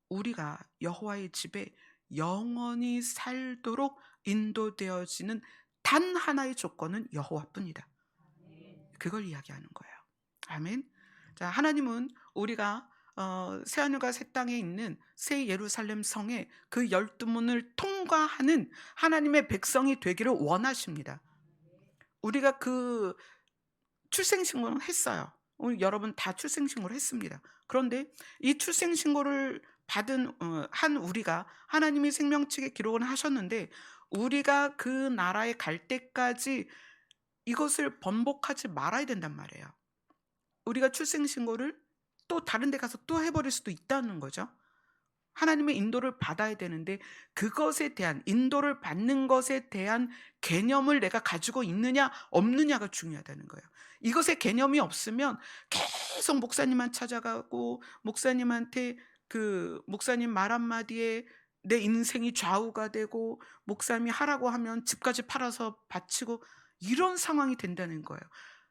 우리가 여호와의 집에 영원히 살도록 인도되어지는 단 하나의 조건은 여호와뿐이다. 그걸 이야기하는 거예요. 아멘. 자, 하나님은 우리가 새하늘과 새 땅에 있는 새 예루살렘 성에 그 12문을 통과하는 하나님의 백성이 되기를 원하십니다. 우리가 그 출생신고는 했어요. 우리 여러분 다 출생신고를 했습니다. 그런데 이 출생신고를 받은 한 우리가 하나님이 생명책에 기록을 하셨는데 우리가 그 나라에 갈 때까지 이것을 번복하지 말아야 된단 말이에요. 우리가 출생신고를 또 다른 데 가서 또 해버릴 수도 있다는 거죠. 하나님의 인도를 받아야 되는데 그것에 대한 인도를 받는 것에 대한 개념을 내가 가지고 있느냐 없느냐가 중요하다는 거예요. 이것의 개념이 없으면 계속 목사님만 찾아가고 목사님한테 그 목사님 말 한마디에 내 인생이 좌우가 되고 목사님이 하라고 하면 집까지 팔아서 바치고 이런 상황이 된다는 거예요.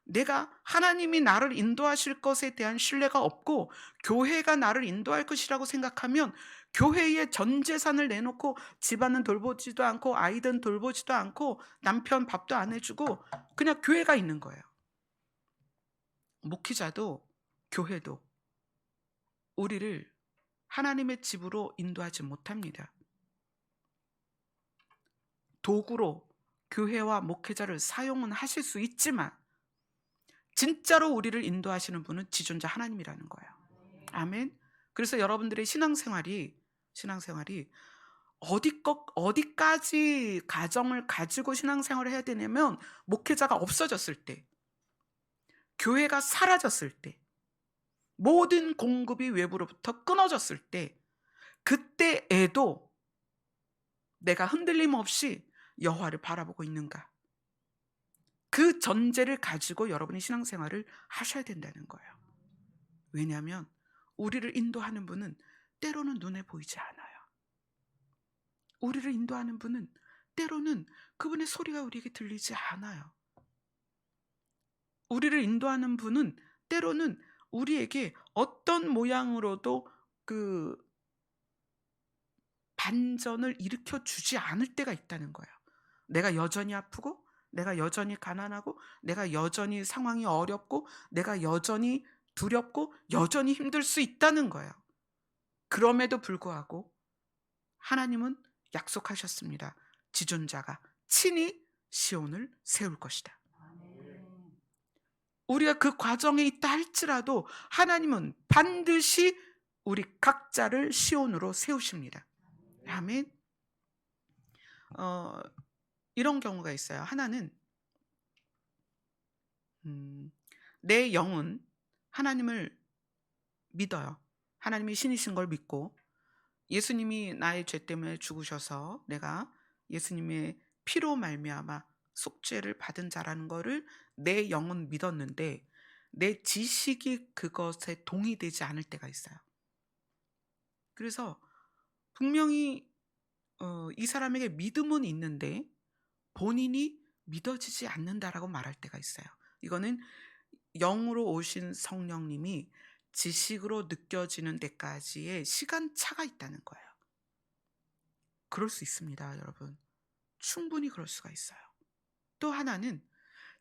내가 하나님이 나를 인도하실 것에 대한 신뢰가 없고 교회가 나를 인도할 것이라고 생각하면 교회에 전 재산을 내놓고 집안은 돌보지도 않고 아이든 돌보지도 않고 남편 밥도 안 해주고 그냥 교회가 있는 거예요. 목회자도 교회도 우리를 하나님의 집으로 인도하지 못합니다. 도구로 교회와 목회자를 사용은 하실 수 있지만 진짜로 우리를 인도하시는 분은 지존자 하나님이라는 거예요. 아멘. 그래서 여러분들의 신앙생활이 어디까지 가정을 가지고 신앙생활을 해야 되냐면 목회자가 없어졌을 때, 교회가 사라졌을 때, 모든 공급이 외부로부터 끊어졌을 때, 그때에도 내가 흔들림 없이 여호와를 바라보고 있는가? 그 전제를 가지고 여러분이 신앙생활을 하셔야 된다는 거예요. 왜냐하면 우리를 인도하는 분은 때로는 눈에 보이지 않아요. 우리를 인도하는 분은 때로는 그분의 소리가 우리에게 들리지 않아요. 우리를 인도하는 분은 때로는 우리에게 어떤 모양으로도 그 반전을 일으켜 주지 않을 때가 있다는 거예요. 내가 여전히 아프고 내가 여전히 가난하고 내가 여전히 상황이 어렵고 내가 여전히 두렵고 여전히 힘들 수 있다는 거예요. 그럼에도 불구하고 하나님은 약속하셨습니다. 지존자가 친히 시온을 세울 것이다. 우리가 그 과정에 있다 할지라도 하나님은 반드시 우리 각자를 시온으로 세우십니다. 아멘. 이런 경우가 있어요. 하나는 내 영은 하나님을 믿어요. 하나님이 신이신 걸 믿고 예수님이 나의 죄 때문에 죽으셔서 내가 예수님의 피로 말미암아 속죄를 받은 자라는 거를 내 영은 믿었는데 내 지식이 그것에 동의되지 않을 때가 있어요. 그래서 분명히 이 사람에게 믿음은 있는데 본인이 믿어지지 않는다라고 말할 때가 있어요. 이거는 영으로 오신 성령님이 지식으로 느껴지는 데까지의 시간차가 있다는 거예요. 그럴 수 있습니다, 여러분. 충분히 그럴 수가 있어요. 또 하나는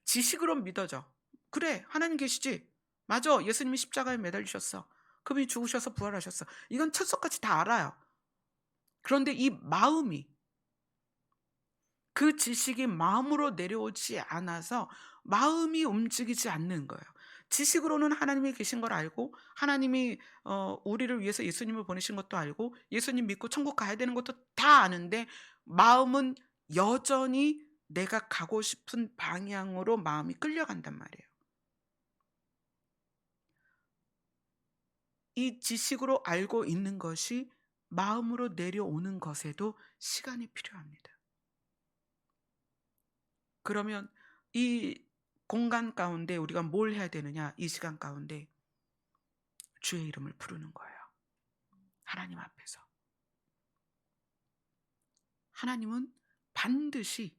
지식으로 믿어져. 그래, 하나님 계시지? 맞아, 예수님이 십자가에 매달리셨어. 그분이 죽으셔서 부활하셨어. 이건 철석같이 다 알아요. 그런데 이 마음이, 그 지식이 마음으로 내려오지 않아서 마음이 움직이지 않는 거예요. 지식으로는 하나님이 계신 걸 알고, 하나님이 우리를 위해서 예수님을 보내신 것도 알고, 예수님 믿고 천국 가야 되는 것도 다 아는데, 마음은 여전히 내가 가고 싶은 방향으로 마음이 끌려간단 말이에요. 이 지식으로 알고 있는 것이 마음으로 내려오는 것에도 시간이 필요합니다. 그러면 이 공간 가운데 우리가 뭘 해야 되느냐? 이 시간 가운데 주의 이름을 부르는 거예요. 하나님 앞에서. 하나님은 반드시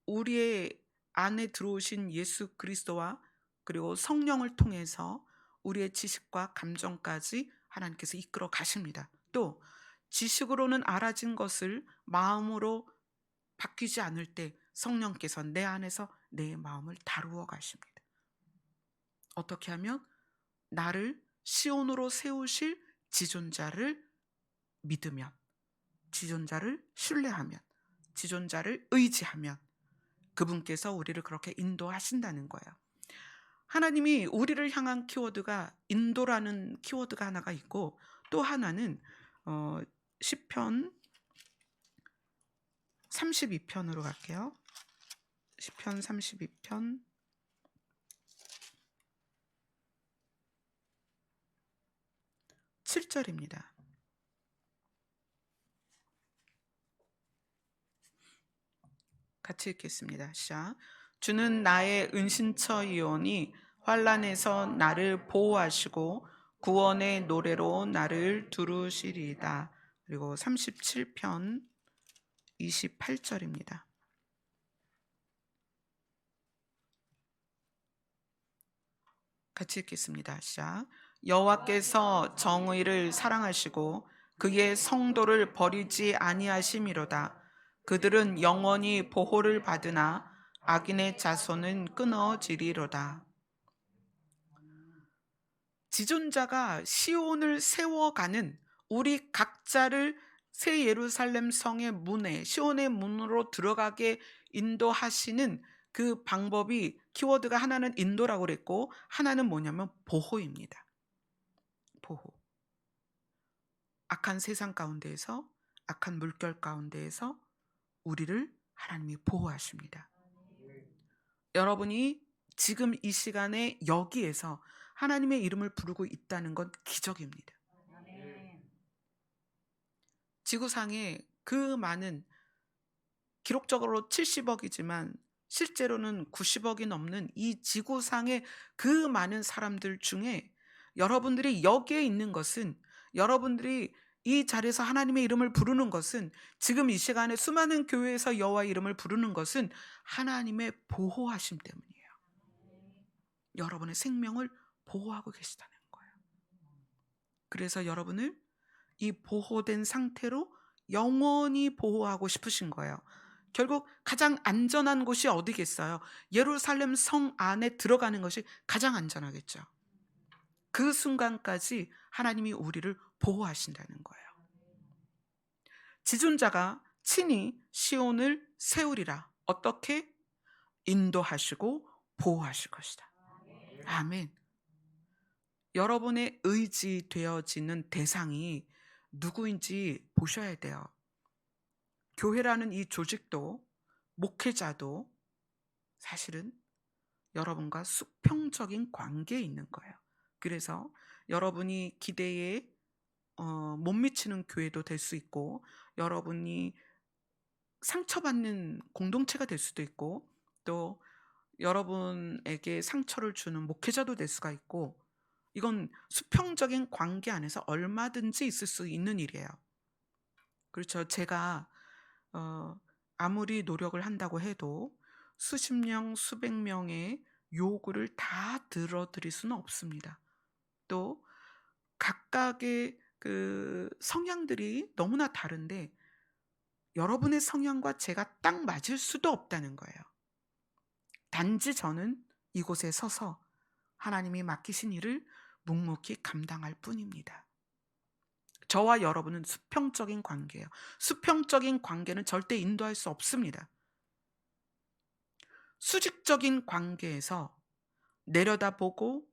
우리의 안에 들어오신 예수 그리스도와 그리고 성령을 통해서 우리의 지식과 감정까지 하나님께서 이끌어 가십니다. 또 지식으로는 알아진 것을 마음으로 바뀌지 않을 때 성령께서 내 안에서 내 마음을 다루어 가십니다. 어떻게 하면? 나를 시온으로 세우실 지존자를 믿으면, 지존자를 신뢰하면, 지존자를 의지하면 그분께서 우리를 그렇게 인도하신다는 거예요. 하나님이 우리를 향한 키워드가 인도라는 키워드가 하나가 있고, 또 하나는 시편 32편으로 갈게요. 시편 32편 7절입니다. 같이 읽겠습니다. 시작. 주는 나의 은신처이오니 환난에서 나를 보호하시고 구원의 노래로 나를 두루시리이다. 그리고 37편 28절입니다. 같이 읽겠습니다. 시작. 여호와께서 정의를 사랑하시고 그의 성도를 버리지 아니하심이로다. 그들은 영원히 보호를 받으나 악인의 자손은 끊어지리로다. 지존자가 시온을 세워가는 우리 각자를 새 예루살렘 성의 문에, 시온의 문으로 들어가게 인도하시는 그 방법이, 키워드가 하나는 인도라고 그랬고 하나는 뭐냐면 보호입니다. 보호. 악한 세상 가운데에서, 악한 물결 가운데에서 우리를 하나님이 보호하십니다. 여러분이 지금 이 시간에 여기에서 하나님의 이름을 부르고 있다는 건 기적입니다. 지구상에 그 많은, 기록적으로 70억이지만 실제로는 90억이 넘는 이 지구상의 그 많은 사람들 중에 여러분들이 여기에 있는 것은, 여러분들이 이 자리에서 하나님의 이름을 부르는 것은, 지금 이 시간에 수많은 교회에서 여호와의 이름을 부르는 것은 하나님의 보호하심 때문이에요. 여러분의 생명을 보호하고 계시다는 거예요. 그래서 여러분을 이 보호된 상태로 영원히 보호하고 싶으신 거예요. 결국 가장 안전한 곳이 어디겠어요? 예루살렘 성 안에 들어가는 것이 가장 안전하겠죠. 그 순간까지 하나님이 우리를 보호하신다는 거예요. 지존자가 친히 시온을 세우리라. 어떻게? 인도하시고 보호하실 것이다. 아멘. 여러분의 의지되어지는 대상이 누구인지 보셔야 돼요. 교회라는 이 조직도, 목회자도 사실은 여러분과 수평적인 관계에 있는 거예요. 그래서 여러분이 기대에 못 미치는 교회도 될 수 있고, 여러분이 상처받는 공동체가 될 수도 있고, 또 여러분에게 상처를 주는 목회자도 될 수가 있고, 이건 수평적인 관계 안에서 얼마든지 있을 수 있는 일이에요. 그렇죠. 제가 아무리 노력을 한다고 해도 수십 명, 수백 명의 요구를 다 들어드릴 수는 없습니다. 또 각각의 그 성향들이 너무나 다른데 여러분의 성향과 제가 딱 맞을 수도 없다는 거예요. 단지 저는 이곳에 서서 하나님이 맡기신 일을 묵묵히 감당할 뿐입니다. 저와 여러분은 수평적인 관계예요. 수평적인 관계는 절대 인도할 수 없습니다. 수직적인 관계에서 내려다보고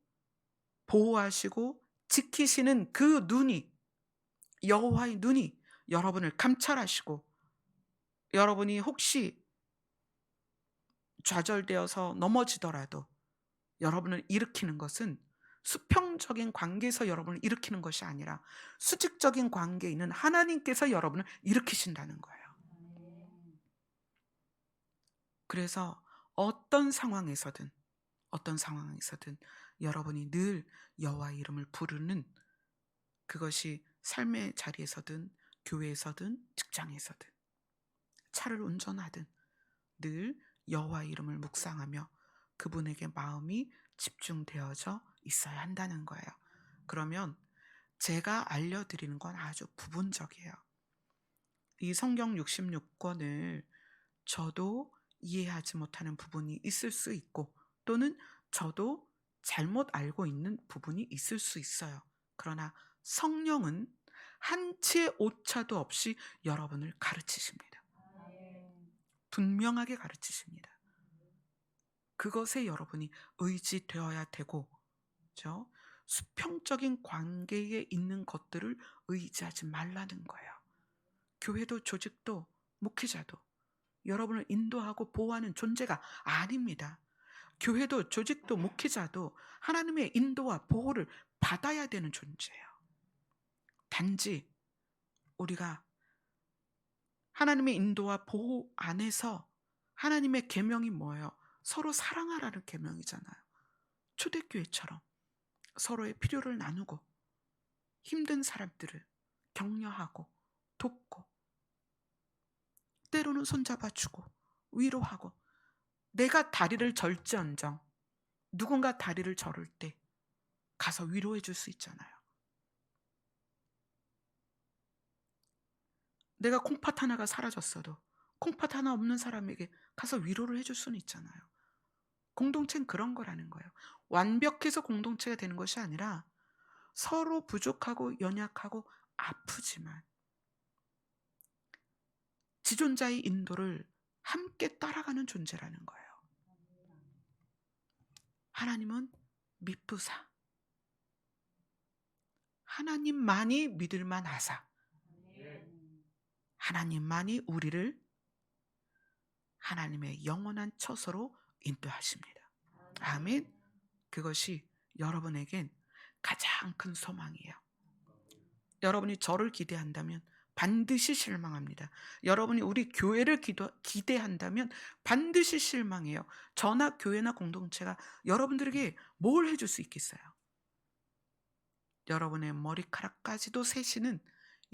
보호하시고 지키시는 그 눈이, 여호와의 눈이 여러분을 감찰하시고, 여러분이 혹시 좌절되어서 넘어지더라도 여러분을 일으키는 것은 수평적인 관계에서 여러분을 일으키는 것이 아니라 수직적인 관계에 있는 하나님께서 여러분을 일으키신다는 거예요. 그래서 어떤 상황에서든 여러분이 늘 여호와의 이름을 부르는, 그것이 삶의 자리에서든 교회에서든 직장에서든 차를 운전하든 늘 여호와의 이름을 묵상하며 그분에게 마음이 집중되어져 있어야 한다는 거예요. 그러면 제가 알려드리는 건 아주 부분적이에요. 이 성경 66권을 저도 이해하지 못하는 부분이 있을 수 있고, 또는 저도 잘못 알고 있는 부분이 있을 수 있어요. 그러나 성령은 한치의 오차도 없이 여러분을 가르치십니다. 분명하게 가르치십니다. 그것에 여러분이 의지되어야 되고, 그렇죠? 수평적인 관계에 있는 것들을 의지하지 말라는 거예요. 교회도 조직도 목회자도 여러분을 인도하고 보호하는 존재가 아닙니다. 교회도 조직도 목회자도 하나님의 인도와 보호를 받아야 되는 존재예요. 단지 우리가 하나님의 인도와 보호 안에서, 하나님의 계명이 뭐예요? 서로 사랑하라는 계명이잖아요. 초대교회처럼 서로의 필요를 나누고 힘든 사람들을 격려하고 돕고 때로는 손잡아주고 위로하고, 내가 다리를 절지언정 누군가 다리를 저를 때 가서 위로해 줄 수 있잖아요. 내가 콩팥 하나가 사라졌어도 콩팥 하나 없는 사람에게 가서 위로를 해줄 수는 있잖아요. 공동체는 그런 거라는 거예요. 완벽해서 공동체가 되는 것이 아니라 서로 부족하고 연약하고 아프지만 지존자의 인도를 함께 따라가는 존재라는 거예요. 하나님은 미쁘사, 하나님만이 믿을만 하사, 하나님만이 우리를 하나님의 영원한 처소로 인도하십니다. 아멘. 그것이 여러분에겐 가장 큰 소망이에요. 여러분이 저를 기대한다면 반드시 실망합니다. 여러분이 우리 교회를 기대한다면 반드시 실망해요. 저나 교회나 공동체가 여러분들에게 뭘 해줄 수 있겠어요? 여러분의 머리카락까지도 세시는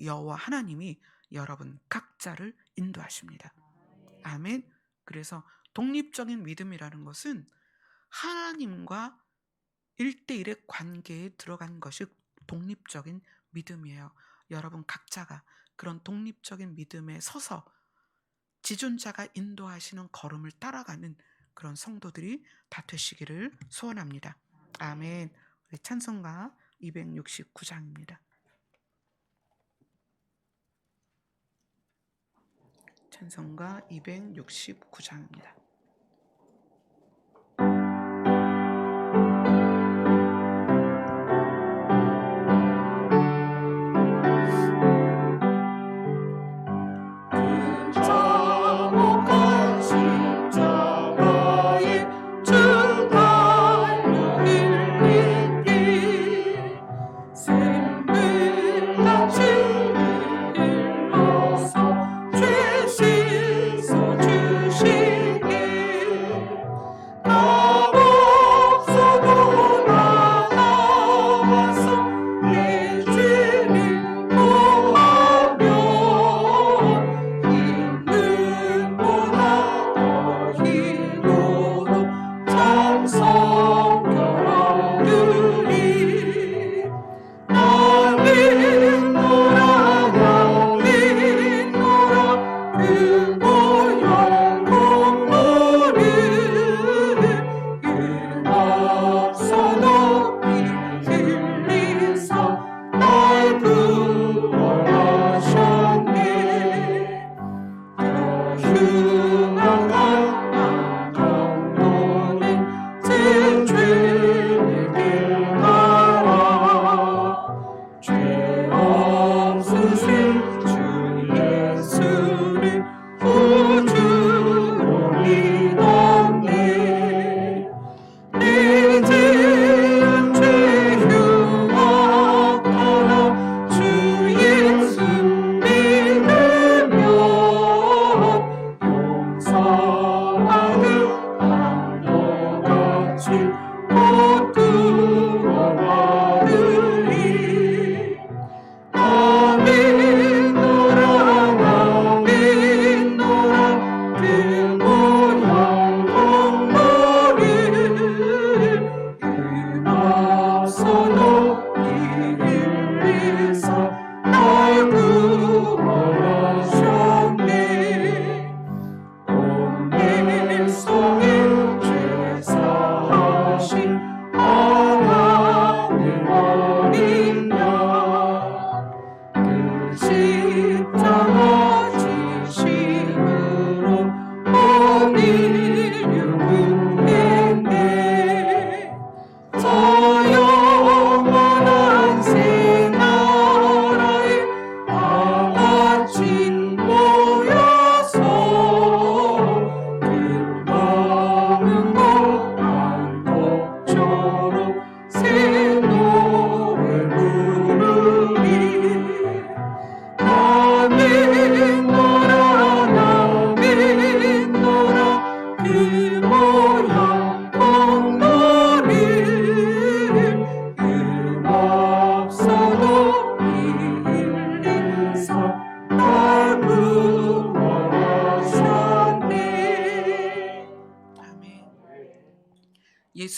여호와 하나님이 여러분 각자를 인도하십니다. 아멘. 그래서 독립적인 믿음이라는 것은 하나님과 1대1의 관계에 들어간 것이 독립적인 믿음이에요. 여러분 각자가 그런 독립적인 믿음에 서서 지존자가 인도하시는 걸음을 따라가는 그런 성도들이 다 되시기를 소원합니다. 아멘. 우리 찬송가 269장입니다. 찬송가 269장입니다. 주시기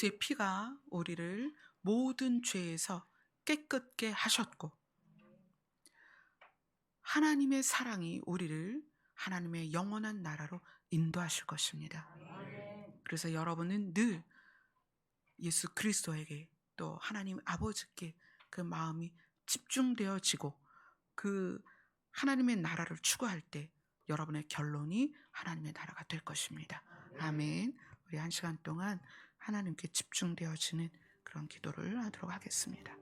예수의 피가 우리를 모든 죄에서 깨끗게 하셨고 하나님의 사랑이 우리를 하나님의 영원한 나라로 인도하실 것입니다. 아멘. 그래서 여러분은 늘 예수 그리스도에게 또 하나님 아버지께 그 마음이 집중되어지고 그 하나님의 나라를 추구할 때 여러분의 결론이 하나님의 나라가 될 것입니다. 아멘. 우리 한 시간 동안 하나님께 집중되어지는 그런 기도를 하도록 하겠습니다.